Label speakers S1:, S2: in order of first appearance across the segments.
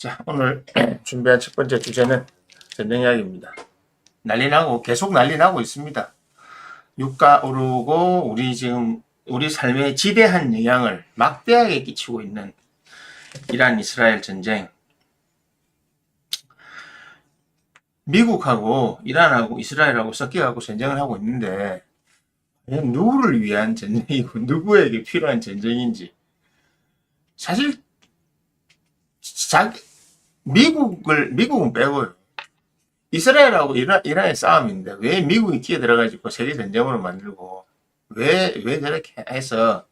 S1: 자, 오늘 준비한 첫 번째 주제는 전쟁 이야기입니다. 계속 난리 나고 있습니다. 유가 오르고, 우리 삶에 지대한 영향을 막대하게 끼치고 있는 이란 이스라엘 전쟁. 미국하고 이란하고 이스라엘하고 섞여갖고 전쟁을 하고 있는데, 누구를 위한 전쟁이고, 누구에게 필요한 전쟁인지. 사실, 미국은 빼고요. 이스라엘하고 이란의 싸움인데 왜 미국이 끼어 들어가지고 세계 전쟁으로 만들고 왜 저렇게 해서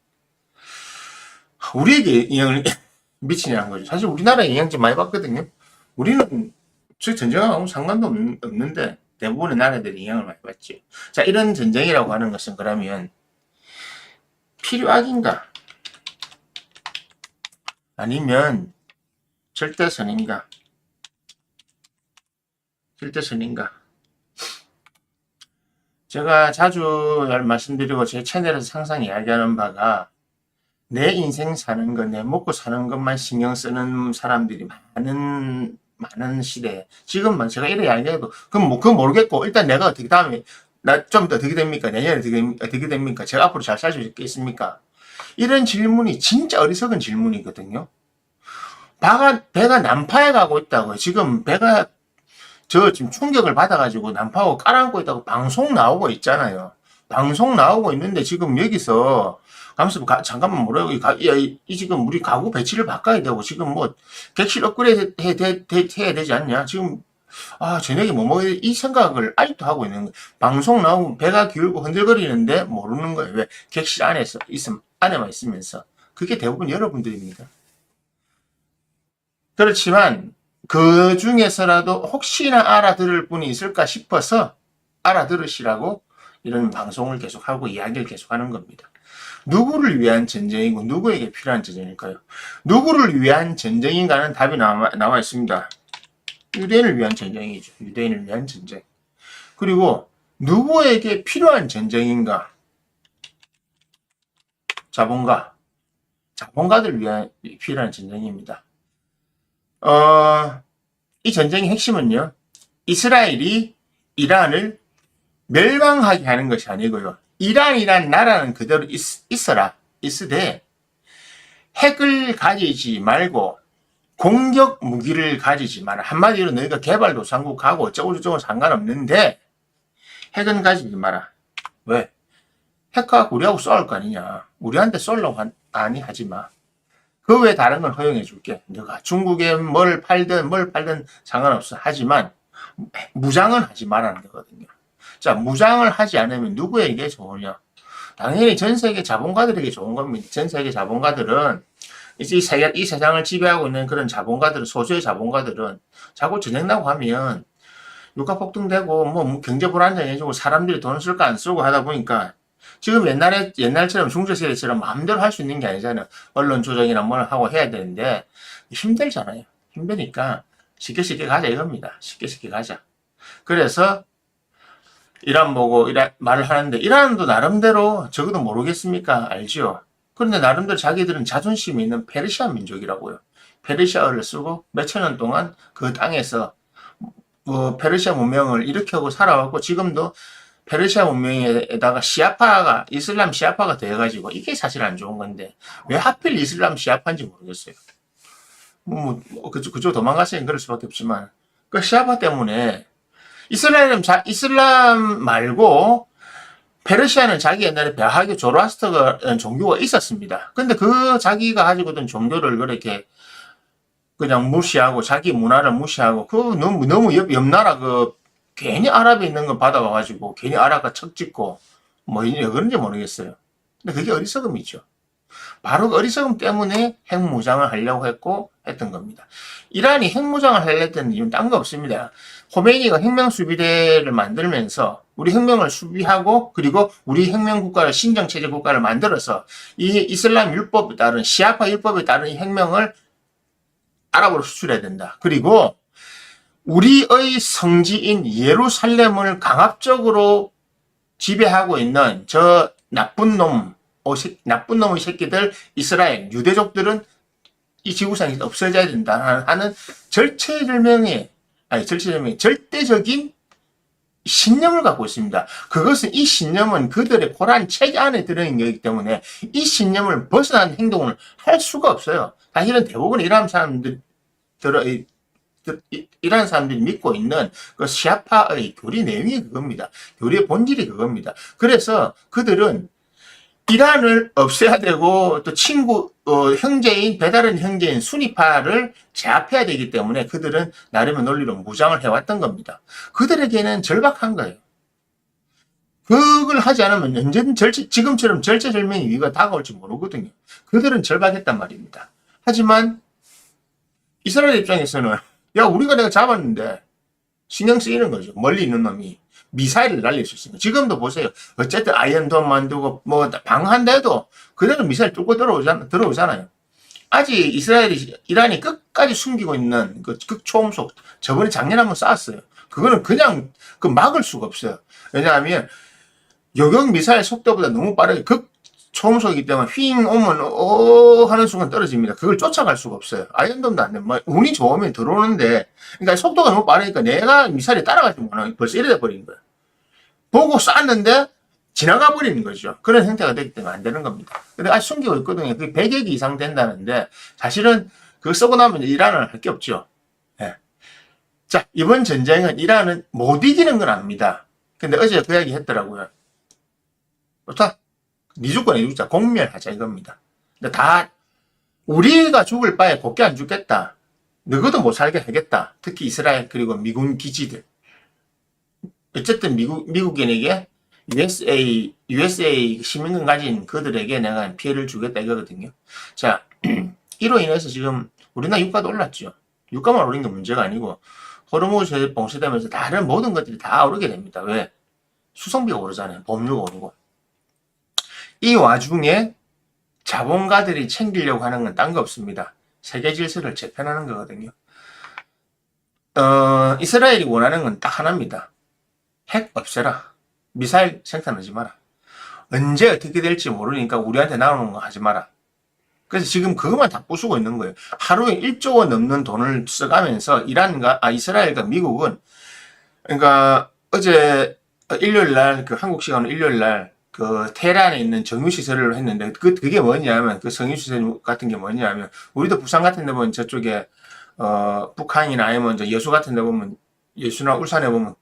S1: 우리에게 영향을 미치냐는 거죠. 사실 우리나라에 영향 좀 많이 받거든요. 우리는 저 전쟁하고 아무 상관도 없는데 대부분의 나라들이 영향을 많이 받죠. 자, 이런 전쟁이라고 하는 것은 그러면 필요악인가? 아니면 절대선인가? 제가 자주 말씀드리고 제 채널에서 항상 이야기하는 바가 내 인생 사는 것, 내 먹고 사는 것만 신경 쓰는 사람들이 많은 시대에 지금만 제가 이래 이야기해도 그건 모르겠고 일단 내가 어떻게 다음에 나 좀 더 어떻게 됩니까? 내년에 어떻게 됩니까? 제가 앞으로 잘 살 수 있겠습니까? 이런 질문이 진짜 어리석은 질문이거든요. 배가 난파해 가고 있다고요. 지금 배가 지금 충격을 받아가지고 난파하고 깔아앉고 있다고 방송 나오고 있잖아요. 방송 나오고 있는데 지금 여기서 가면서 잠깐만 뭐라고 지금 우리 가구 배치를 바꿔야 되고 지금 뭐 객실 업그레이드 해야 되지 않냐? 지금 저녁에 뭐 먹어야 이 생각을 아직도 하고 있는 거예요. 방송 나오고 배가 기울고 흔들거리는데 모르는 거예요. 왜? 객실 안에만 있으면서. 그게 대부분 여러분들입니다. 그렇지만 그 중에서라도 혹시나 알아들을 분이 있을까 싶어서 알아들으시라고 이런 방송을 계속하고 이야기를 계속하는 겁니다. 누구를 위한 전쟁이고 누구에게 필요한 전쟁일까요? 누구를 위한 전쟁인가는 답이 나와 있습니다. 유대인을 위한 전쟁이죠. 유대인을 위한 전쟁. 그리고 누구에게 필요한 전쟁인가? 자본가들 위한 필요한 전쟁입니다. 이 전쟁의 핵심은요, 이스라엘이 이란을 멸망하게 하는 것이 아니고요, 이란이란 나라는 그대로 있으되, 핵을 가지지 말고, 공격 무기를 가지지 마라. 한마디로 너희가 개발도상국하고 어쩌고저쩌고 상관없는데, 핵은 가지지 마라. 왜? 핵하고 우리하고 싸울 거 아니냐. 우리한테 쏠려고 하지 마. 그 외에 다른 걸 허용해 줄게. 너가 중국에 뭘 팔든 상관없어. 하지만 무장은 하지 말라는 거거든요. 자, 무장을 하지 않으면 누구에게 좋으냐? 당연히 전 세계 자본가들에게 좋은 겁니다. 전 세계 자본가들은 이 세상을 지배하고 있는 그런 자본가들은, 소수의 자본가들은 자꾸 전쟁 나고 하면 유가 폭등되고 뭐 경제 불안정해지고 사람들이 돈을 쓸까 안 쓰고 하다 보니까 지금 옛날처럼 중세시대처럼 마음대로 할 수 있는 게 아니잖아요. 언론 조정이나 뭘 하고 해야 되는데 힘들잖아요. 힘드니까 쉽게 가자 이겁니다. 쉽게 가자. 그래서 이란 말을 하는데, 이란도 나름대로 적어도 모르겠습니까? 알죠? 그런데 나름대로 자기들은 자존심이 있는 페르시아 민족이라고요. 페르시아어를 쓰고 몇천 년 동안 그 땅에서 페르시아 문명을 일으켜고 살아왔고, 지금도 페르시아 문명에다가 이슬람 시아파가 되어가지고, 이게 사실 안 좋은 건데, 왜 하필 이슬람 시아파인지 모르겠어요. 그쪽 도망갔으니 그럴 수밖에 없지만, 그 시아파 때문에, 이슬람 말고, 페르시아는 자기 옛날에 베하기 조로아스터 종교가 있었습니다. 근데 자기가 가지고 있던 종교를 그렇게 그냥 무시하고, 자기 문화를 무시하고, 너무 옆 나라 괜히 아랍에 있는 거 받아와가지고 괜히 아랍과 척짓고 왜 그런지 모르겠어요. 근데 그게 어리석음이죠. 바로 그 어리석음 때문에 핵무장을 하려고 했던 겁니다. 이란이 핵무장을 하려고 했던 이유는 딴 거 없습니다. khomeini가 혁명수비대를 만들면서 우리 혁명을 수비하고, 그리고 우리 혁명국가를, 신정체제 국가를 만들어서 이 이슬람 율법에 따른, 시아파 율법에 따른 이 혁명을 아랍으로 수출해야 된다. 그리고 우리의 성지인 예루살렘을 강압적으로 지배하고 있는 저 나쁜 놈의 새끼들, 이스라엘, 유대족들은 이 지구상에서 없어져야 된다 하는 절대적인 신념을 갖고 있습니다. 그것은 이 신념은 그들의 고란 책 안에 들어있는 거기 때문에 이 신념을 벗어난 행동을 할 수가 없어요. 사실은 대부분 이란 사람들이 믿고 있는 그 시아파의 교리 내용이 그겁니다. 교리의 본질이 그겁니다. 그래서 그들은 이란을 없애야 되고 또 형제인 배다른 형제인 수니파를 제압해야 되기 때문에 그들은 나름의 논리로 무장을 해왔던 겁니다. 그들에게는 절박한 거예요. 그걸 하지 않으면 언제든 지금처럼 절체절명의 위기가 다가올지 모르거든요. 그들은 절박했단 말입니다. 하지만 이스라엘 입장에서는 야 우리가 내가 잡았는데 신경 쓰이는 거죠. 멀리 있는 놈이 미사일을 날릴 수 있습니다. 지금도 보세요. 어쨌든 아이언돔 만들고 뭐 방한데도 그대로 미사일 뚫고 들어오잖아요. 아직 이란이 끝까지 숨기고 있는 그 극초음속 저번에 작년에 한번 쐈어요. 그거는 그냥 막을 수가 없어요. 왜냐하면 요격 미사일 속도보다 너무 빠르게 극초음속이기 때문에 휘잉 오면 하는 순간 떨어집니다. 그걸 쫓아갈 수가 없어요. 아이언돔도 안 돼. 뭐 운이 좋으면 들어오는데 그러니까 속도가 너무 빠르니까 내가 미사일에 따라가지 못하고 벌써 이래 버린 거야. 보고 쐈는데 지나가 버리는 거죠. 그런 형태가 되기 때문에 안 되는 겁니다. 근데 아직 숨기고 있거든요. 그게 100억 이상 된다는데 사실은 그거 쓰고 나면 이란은 할 게 없죠. 네. 자, 이번 전쟁은 이란은 못 이기는 건 압니다. 근데 어제 그 이야기 했더라고요. 좋다. 니 죽고 내 죽자. 공멸하자 이겁니다. 근데 다 우리가 죽을 바에 곱게 안 죽겠다. 너희도 못 살게 하겠다. 특히 이스라엘 그리고 미군 기지들. 어쨌든 미국인에게 USA 시민권 가진 그들에게 내가 피해를 주겠다 이거거든요. 자, 이로 인해서 지금 우리나라 유가도 올랐죠. 유가만 오른 게 문제가 아니고 호르무즈 봉쇄되면서 다른 모든 것들이 다 오르게 됩니다. 왜? 수송비가 오르잖아요. 보험료가 오르고. 이 와중에 자본가들이 챙기려고 하는 건 딴 거 없습니다. 세계 질서를 재편하는 거거든요. 이스라엘이 원하는 건 딱 하나입니다. 핵 없애라. 미사일 생산하지 마라. 언제 어떻게 될지 모르니까 우리한테 나오는 거 하지 마라. 그래서 지금 그것만 다 부수고 있는 거예요. 하루에 1조 원 넘는 돈을 써가면서 이스라엘과 미국은 그러니까 어제 일요일 날 한국 시간으로 일요일 날 테헤란에 있는 정유시설을 했는데 그게 뭐냐면 그 정유시설 같은 게 뭐냐면 우리도 부산 같은 데 보면 저쪽에 북한이나 아니면 여수 같은 데 보면 여수나 울산에 보면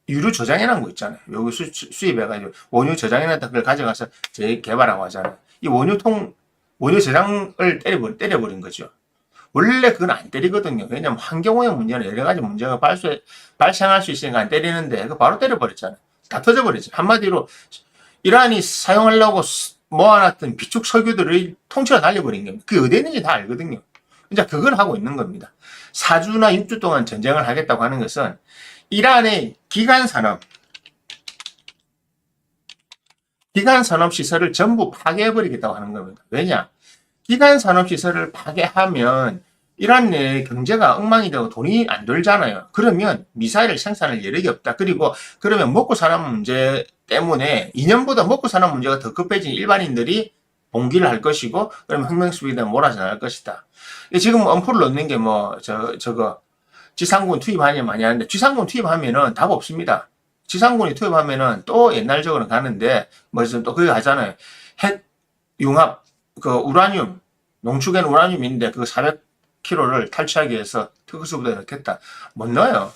S1: 유류 저장해놓은 거 있잖아요. 여기 수입해가지고 원유 저장해놨다 그걸 가져가서 재개발하고 하잖아요. 이 원유 저장을 때려버린 거죠. 원래 그건 안 때리거든요. 왜냐면 환경오염 문제는 여러 가지 문제가 발생할 수 있으니까 안 때리는데 그거 바로 때려버렸잖아요. 다 터져버렸죠. 한마디로 이란이 사용하려고 모아놨던 비축 석유들을 통째로 날려버린 겁니다. 그게 어디 있는지 다 알거든요. 이제 그걸 하고 있는 겁니다. 4주나 6주 동안 전쟁을 하겠다고 하는 것은 이란의 기간 산업 시설을 전부 파괴해버리겠다고 하는 겁니다. 왜냐? 기간 산업 시설을 파괴하면 이란 내 경제가 엉망이 되고 돈이 안 돌잖아요. 그러면 미사일 생산할 여력이 없다. 그러면 먹고 사는 문제 때문에 2년보다 먹고 사는 문제가 더 급해진 일반인들이 봉기를 할 것이고, 그러면 혁명수비에 대한 몰아서 나갈 것이다. 지금 엄포를 넣는 게 지상군 투입하냐 많이 하는데, 지상군 투입하면은 답 없습니다. 지상군이 투입하면은 또 옛날적으로 가는데, 또 그거 하잖아요. 핵, 융합, 우라늄, 농축엔 우라늄인데, 그거 400kg를 탈취하기 위해서 특수부대에 넣겠다. 못 넣어요.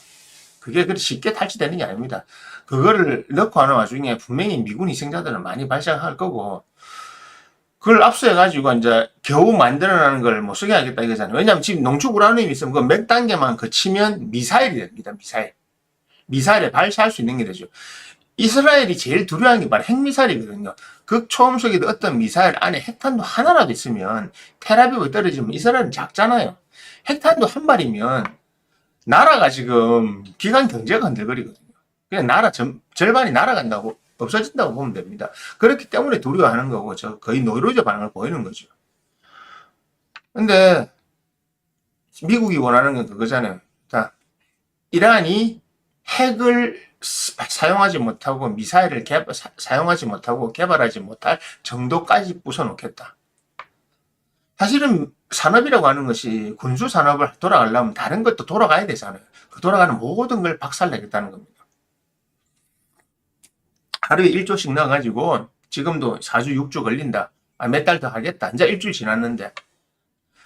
S1: 그게 그렇게 쉽게 탈취되는 게 아닙니다. 그거를 넣고 하는 와중에 분명히 미군 희생자들은 많이 발생할 거고, 그걸 압수해가지고 이제 겨우 만들어내는 걸 쓰게 하겠다 이거잖아요. 왜냐면 지금 농축 우라늄이 있으면 그 몇 단계만 거치면 미사일이 됩니다. 미사일에 발사할 수 있는 게 되죠. 이스라엘이 제일 두려워하는 게 바로 핵미사일이거든요. 극초음속의 어떤 미사일 안에 핵탄두 하나라도 있으면 텔아비브에 떨어지면 이스라엘은 작잖아요. 핵탄두 한 발이면 나라가 지금 기간 경제가 흔들거리거든요. 그냥 나라 절반이 날아간다고 없어진다고 보면 됩니다. 그렇기 때문에 두려워하는 거고 거의 노이로제 반응을 보이는 거죠. 근데 미국이 원하는 건 그거잖아요. 자, 이란이 핵을 사용하지 못하고 미사일을 사용하지 못하고 개발하지 못할 정도까지 부숴놓겠다. 사실은 산업이라고 하는 것이 군수 산업을 돌아가려면 다른 것도 돌아가야 되잖아요. 그 돌아가는 모든 걸 박살내겠다는 겁니다. 하루에 1조씩 넣어가지고 지금도 4주, 6주 걸린다. 몇 달 더 하겠다. 이제 일주일 지났는데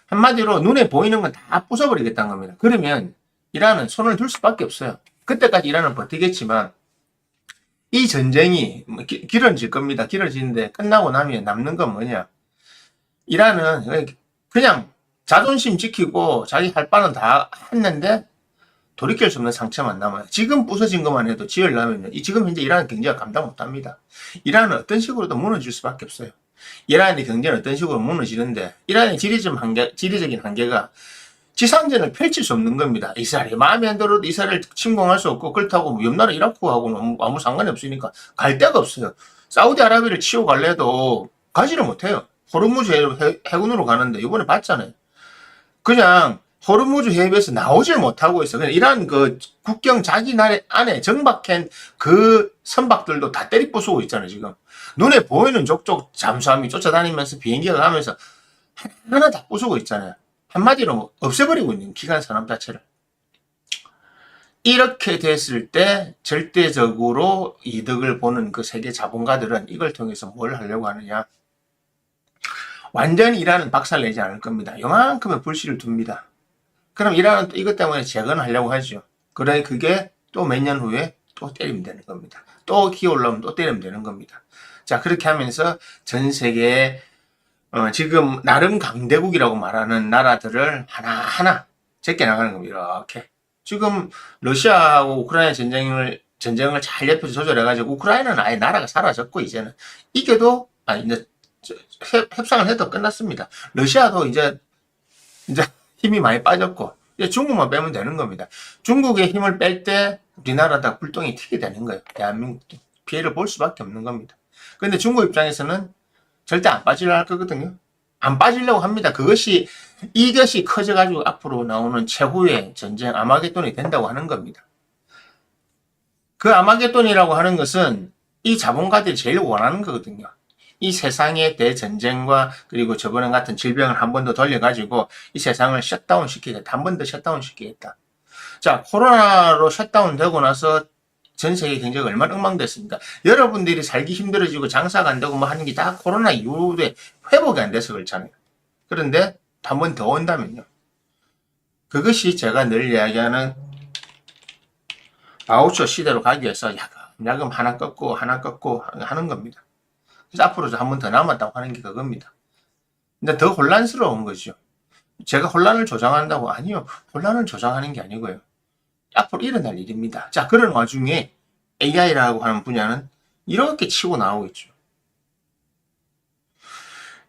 S1: 한마디로 눈에 보이는 건 다 부숴버리겠다는 겁니다. 그러면 이란은 손을 들 수밖에 없어요. 그때까지 이란은 버티겠지만 이 전쟁이 길어질 겁니다. 길어지는데 끝나고 나면 남는 건 뭐냐. 이란은 그냥 자존심 지키고 자기 할 바는 다 했는데 돌이킬 수 없는 상처만 남아요. 지금 부서진 것만 해도 지으려면 지금 현재 이란은 경제가 감당 못합니다. 이란은 어떤 식으로도 무너질 수밖에 없어요. 이란의 경제는 어떤 식으로 무너지는데 이란의 지리적인 한계가 지상전을 펼칠 수 없는 겁니다. 이스라엘이 마음에 안 들어도 이스라엘을 침공할 수 없고 그렇다고 옆나라 이라크하고는 아무 상관이 없으니까 갈 데가 없어요. 사우디아라비아를 치고 갈래도 가지를 못해요. 호르무즈 해군으로 가는데 이번에 봤잖아요. 그냥 호르무즈 해협에서 나오질 못하고 있어. 그냥 이란 그 국경 자기 나라 안에 정박한 그 선박들도 다 때리 부수고 있잖아요, 지금. 눈에 보이는 족족 잠수함이 쫓아다니면서 비행기가 가면서 하나 다 부수고 있잖아요. 한마디로 뭐 없애버리고 있는 기간 산업 자체를. 이렇게 됐을 때 절대적으로 이득을 보는 그 세계 자본가들은 이걸 통해서 뭘 하려고 하느냐. 완전히 이란은 박살내지 않을 겁니다. 요만큼의 불씨를 둡니다. 그럼 이란은 또 이것 때문에 재건하려고 하죠. 그래 그게 또 몇 년 후에 또 때리면 되는 겁니다. 또 기어올라오면 또 때리면 되는 겁니다. 자, 그렇게 하면서 전 세계에 지금 나름 강대국이라고 말하는 나라들을 하나하나 제껴나가는 겁니다. 이렇게. 지금 러시아하고 우크라이나 전쟁을 잘 옆에서 조절해가지고 우크라이나는 아예 나라가 사라졌고 이제는 이게도 이제 협상을 해도 끝났습니다. 러시아도 이제 힘이 많이 빠졌고 이제 중국만 빼면 되는 겁니다. 중국의 힘을 뺄 때 우리나라다 불똥이 튀게 되는 거예요. 대한민국도 피해를 볼 수밖에 없는 겁니다. 그런데 중국 입장에서는 절대 안 빠지려고 할 거거든요. 안 빠지려고 합니다. 이것이 커져가지고 앞으로 나오는 최후의 전쟁 아마겟돈이 된다고 하는 겁니다. 그 아마겟돈이라고 하는 것은 이 자본가들이 제일 원하는 거거든요. 이 세상의 대전쟁과 그리고 저번에 같은 질병을 한 번 더 돌려가지고 이 세상을 셧다운 시키겠다. 한 번 더 셧다운 시키겠다. 자, 코로나로 셧다운 되고 나서 전 세계 경제가 얼마나 엉망됐습니까? 여러분들이 살기 힘들어지고 장사가 안 되고 뭐 하는 게 다 코로나 이후에 회복이 안 돼서 그렇잖아요. 그런데 한 번 더 온다면요. 그것이 제가 늘 이야기하는 바우처 시대로 가기 위해서 야금 하나 꺾고 하는 겁니다. 그래서 앞으로 한 번 더 남았다고 하는 게 그겁니다. 근데 더 혼란스러운 거죠. 제가 혼란을 조장한다고? 아니요. 혼란을 조장하는 게 아니고요. 앞으로 일어날 일입니다. 자, 그런 와중에 AI라고 하는 분야는 이렇게 치고 나오고 있죠.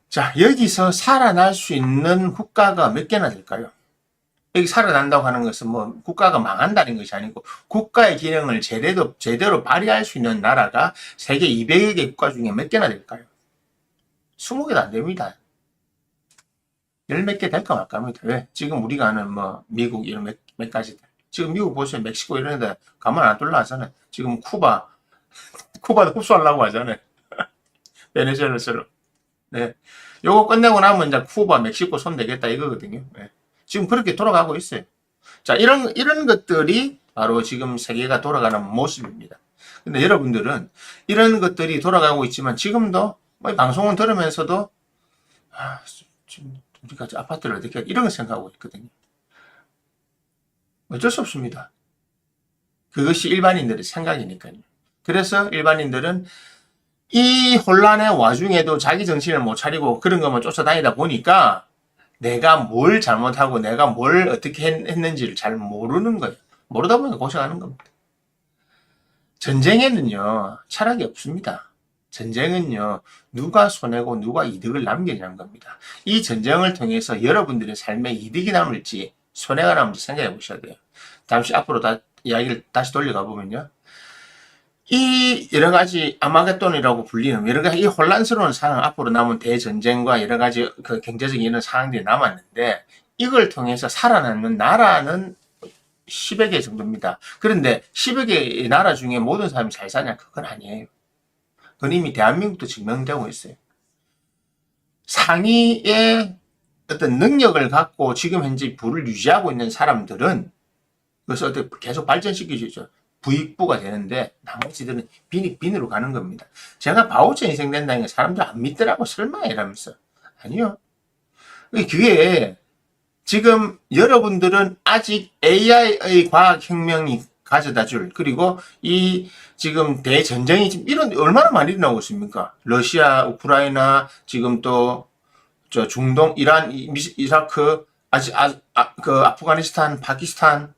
S1: 자, 여기서 살아날 수 있는 국가가 몇 개나 될까요? 여기 살아난다고 하는 것은 뭐 국가가 망한다는 것이 아니고 국가의 기능을 제대로 발휘할 수 있는 나라가 세계 200여 개 국가 중에 몇 개나 될까요? 20개도 안 됩니다. 열 몇 개 될까 말까 합니다. 왜? 지금 우리가 아는 뭐 미국 이런 몇 가지들. 지금 미국 보세요. 멕시코 이런 데 가만 안 둘러 하잖아요. 지금 쿠바도 흡수하려고 하잖아요. 베네수엘라처럼. 네. 요거 끝내고 나면 이제 쿠바, 멕시코 손 대겠다 이거거든요. 네. 지금 그렇게 돌아가고 있어요. 자, 이런 것들이 바로 지금 세계가 돌아가는 모습입니다. 근데 여러분들은 이런 것들이 돌아가고 있지만 지금도 뭐 방송을 들으면서도 지금 우리가 아파트를 어떻게 이런 거 생각하고 있거든요. 어쩔 수 없습니다. 그것이 일반인들의 생각이니까요. 그래서 일반인들은 이 혼란의 와중에도 자기 정신을 못 차리고 그런 것만 쫓아다니다 보니까 내가 뭘 잘못하고 내가 뭘 어떻게 했는지를 잘 모르는 거예요. 모르다 보니까 고생하는 겁니다. 전쟁에는요, 철학이 없습니다. 전쟁은요, 누가 손해고 누가 이득을 남기냐는 겁니다. 이 전쟁을 통해서 여러분들의 삶에 이득이 남을지 손해가 남을지 생각해 보셔야 돼요. 잠시 앞으로 이야기를 다시 돌려가 보면요. 이 여러 가지 아마겟돈이라고 불리는 여러 가지 이 혼란스러운 상황 앞으로 남은 대전쟁과 여러 가지 그 경제적인 이런 상황들이 남았는데 이걸 통해서 살아남는 나라는 10여 개 정도입니다. 그런데 10여 개의 나라 중에 모든 사람이 잘 사냐? 그건 아니에요. 그건 이미 대한민국도 증명되고 있어요. 상위의 어떤 능력을 갖고 지금 현재 부를 유지하고 있는 사람들은 그래서 어떻게 계속 발전시키죠. 부익부가 되는데 나머지들은 빈으로 가는 겁니다. 제가 바우처 인생 된다는 게 사람들 안 믿더라고. 설마 이러면서. 아니요. 기회에 지금 여러분들은 아직 AI의 과학혁명이 가져다 줄, 그리고 이 지금 대전쟁이 지금 얼마나 많이 일어나고 있습니까? 러시아, 우크라이나, 지금 또 저 중동, 이란, 이라크, 아프가니스탄, 파키스탄,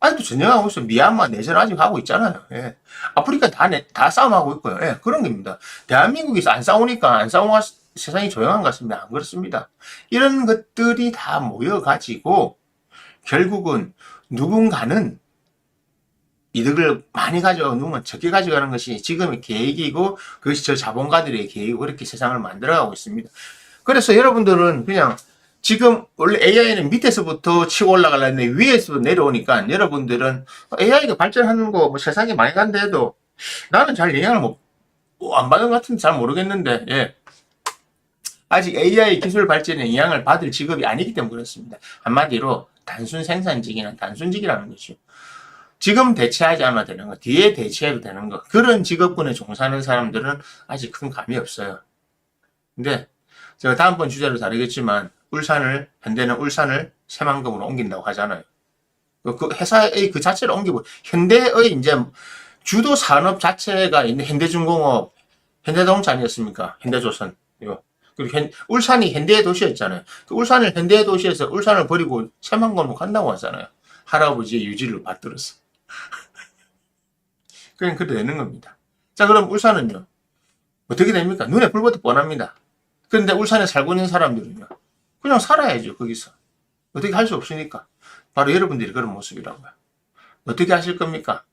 S1: 아직도 전쟁하고 있어요. 미얀마 내전 아직 하고 있잖아요. 예. 아프리카 다 싸움하고 있고요. 예, 그런 겁니다. 대한민국에서 안 싸우니까 안 싸우고 세상이 조용한 것 같습니다. 안 그렇습니다. 이런 것들이 다 모여가지고 결국은 누군가는 이득을 많이 가져가고 누군가 적게 가져가는 것이 지금의 계획이고 그것이 저 자본가들의 계획이고 그렇게 세상을 만들어가고 있습니다. 그래서 여러분들은 그냥 지금 원래 AI는 밑에서부터 치고 올라가려는데 위에서 내려오니까 여러분들은 AI가 발전하는 거 뭐 세상에 많이 간다 해도 나는 잘 영향을 안 받은 것 같은데 잘 모르겠는데, 예. 아직 AI 기술 발전에 영향을 받을 직업이 아니기 때문에 그렇습니다. 한마디로 단순 생산직이나 단순직이라는 것이요. 지금 대체하지 않아도 되는 거, 뒤에 대체해도 되는 거, 그런 직업군에 종사하는 사람들은 아직 큰 감이 없어요. 근데 제가 다음번 주제로 다루겠지만 현대는 울산을 새만금으로 옮긴다고 하잖아요. 그 회사의 그 자체를 옮기고 현대의 이제 주도 산업 자체가 있는 현대중공업, 현대자동차 아니었습니까? 현대조선. 그리고 울산이 현대의 도시였잖아요. 그 울산을 현대의 도시에서 울산을 버리고 새만금으로 간다고 하잖아요. 할아버지의 유지를 받들어서. 그냥 그래 되는 겁니다. 자, 그럼 울산은요? 어떻게 됩니까? 눈에 불보듯 뻔합니다. 그런데 울산에 살고 있는 사람들은요? 그냥 살아야죠, 거기서. 어떻게 할 수 없으니까. 바로 여러분들이 그런 모습이라고요. 어떻게 하실 겁니까?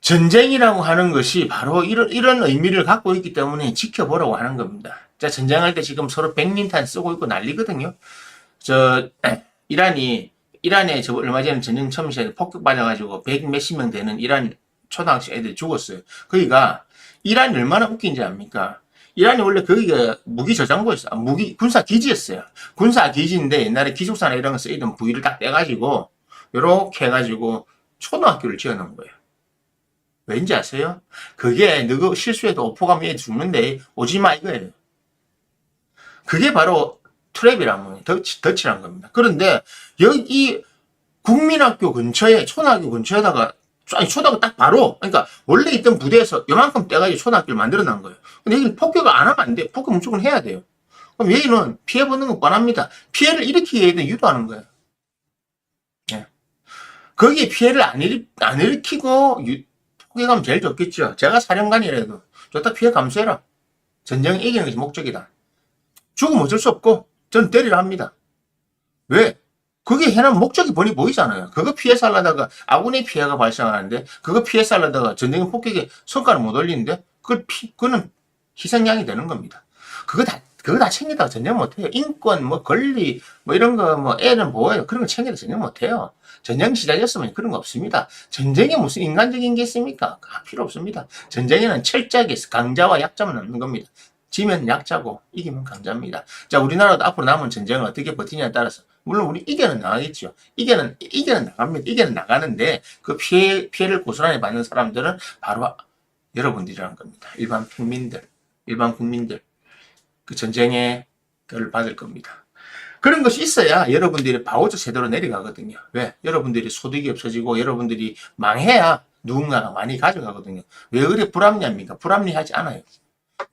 S1: 전쟁이라고 하는 것이 바로 이런 의미를 갖고 있기 때문에 지켜보라고 하는 겁니다. 자, 전쟁할 때 지금 서로 백린탄 쓰고 있고 난리거든요. 이란에 저 얼마 전에 전쟁 처음 시작에 폭격 맞아가지고 100 몇십 명 되는 이란 초등학생 애들이 죽었어요. 거기가 이란이 얼마나 웃긴지 압니까? 이란이 원래 거기가 무기 저장고였어요. 군사 기지였어요. 군사 기지인데 옛날에 기숙사나 이런 거 쓰이던 부위를 딱 떼가지고 요렇게 해가지고 초등학교를 지어놓은 거예요. 왠지 아세요? 그게 너가 실수해도 오포가면 얘 죽는데 오지마 이거예요. 그게 바로 트랩이란 거예요. 덫이란 겁니다. 그런데 여기 국민학교 근처에 초등학교 근처에다가 초등학교 딱 바로 그러니까 원래 있던 부대에서 요만큼 떼가지고 초등학교를 만들어 놓은 거예요. 근데 여기는 폭격을 안 하면 안 돼. 폭격 무조건 해야 돼요. 그럼 여기는 피해보는 건 뻔합니다. 피해를 일으키게 유도하는 거예요. 예. 거기에 피해를 안 일으키고 포기하면 제일 좋겠죠. 제가 사령관이라도 좋다 피해 감수해라. 전쟁을 이기는 것이 목적이다. 죽으면 어쩔 수 없고 저는 때리라 합니다. 왜? 그게 해놓은 목적이 보니 보이잖아요. 그거 피해 살려다가 아군의 피해가 발생하는데 그거 피해 살려다가 전쟁의 폭격에 성과를 못 올리는데 그거는 희생양이 되는 겁니다. 그거 다 챙기다가 전쟁 못해요. 인권, 권리, 이런 거, 애는 보호해요. 그런 거 챙기다 전쟁 못해요. 전쟁 시작이었으면 그런 거 없습니다. 전쟁에 무슨 인간적인 게 있습니까? 필요 없습니다. 전쟁에는 철저하게 강자와 약자만 남는 겁니다. 지면 약자고 이기면 강자입니다. 자, 우리나라도 앞으로 남은 전쟁을 어떻게 버티냐에 따라서 물론 우리 이겨는 나가겠죠. 이겨는 나갑니다. 이겨는 나가는데 그 피해를 고스란히 받는 사람들은 바로 여러분들이라는 겁니다. 일반 국민들 그 전쟁에 그걸 받을 겁니다. 그런 것이 있어야 여러분들이 바우처 제대로 내려가거든요. 왜? 여러분들이 소득이 없어지고 여러분들이 망해야 누군가가 많이 가져가거든요. 왜 그래 불합리합니까? 불합리하지 않아요.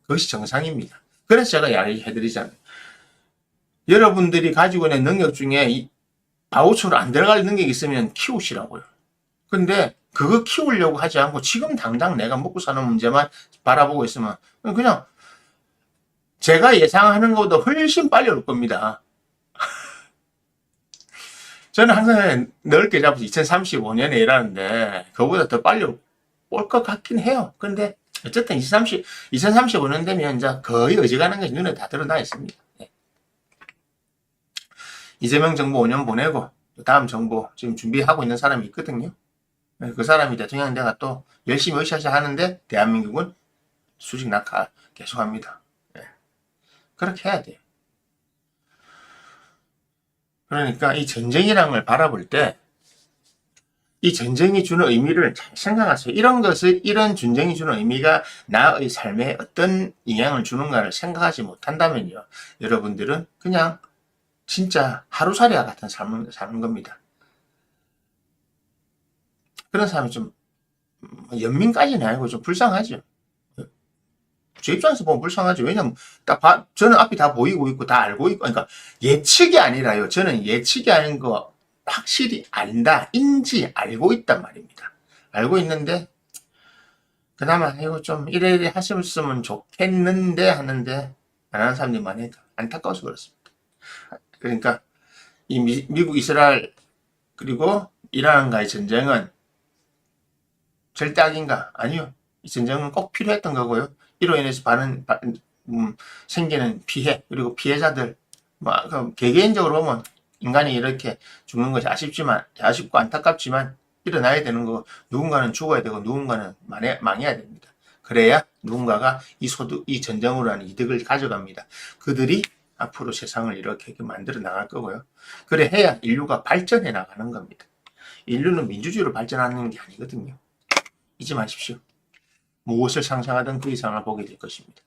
S1: 그것이 정상입니다. 그래서 제가 이야기해드리잖아요. 여러분들이 가지고 있는 능력 중에 이 바우처로 안 들어갈 능력이 있으면 키우시라고요. 근데 그거 키우려고 하지 않고 지금 당장 내가 먹고 사는 문제만 바라보고 있으면 그냥 제가 예상하는 것보다 훨씬 빨리 올 겁니다. 저는 항상 넓게 잡아서 2035년에 일하는데 그거보다 더 빨리 올 것 같긴 해요. 근데 어쨌든 2035년 되면 이제 거의 어지간한 것이 눈에 다 드러나 있습니다. 네. 이재명 정부 5년 보내고 다음 정부 지금 준비하고 있는 사람이 있거든요. 그 사람이 대통령 내가 또 열심히 으쌰으쌰 하는데 대한민국은 수직 낙하 계속합니다. 네. 그렇게 해야 돼요. 그러니까 이 전쟁이라는 걸 바라볼 때 이 전쟁이 주는 의미를 잘 생각하세요. 이런 것을, 이런 전쟁이 주는 의미가 나의 삶에 어떤 영향을 주는가를 생각하지 못한다면요. 여러분들은 그냥 진짜 하루살이와 같은 삶을 사는 겁니다. 그런 사람이 좀, 연민까지는 아니고 좀 불쌍하죠. 제 입장에서 보면 불쌍하죠. 왜냐면, 저는 앞이 다 보이고 있고, 다 알고 있고, 그러니까 예측이 아니라요. 저는 예측이 아닌 거 확실히 안다, 알고 있단 말입니다. 알고 있는데, 그나마, 이거 좀 이래 하셨으면 좋겠는데 하는데, 안 하는 사람들이 많으니까 안타까워서 그렇습니다. 그러니까, 이 미국, 이스라엘, 그리고 이란과의 전쟁은 절대 악인가? 아니요. 이 전쟁은 꼭 필요했던 거고요. 이로 인해서 생기는 피해, 그리고 피해자들, 개개인적으로 보면 인간이 이렇게 죽는 것이 아쉽고 안타깝지만 일어나야 되는 거, 누군가는 죽어야 되고 누군가는 망해야 됩니다. 그래야 누군가가 이 전쟁으로 하는 이득을 가져갑니다. 그들이 앞으로 세상을 이렇게 만들어 나갈 거고요. 그래 해야 인류가 발전해 나가는 겁니다. 인류는 민주주의로 발전하는 게 아니거든요. 잊지 마십시오. 무엇을 상상하든 그 이상을 보게 될 것입니다.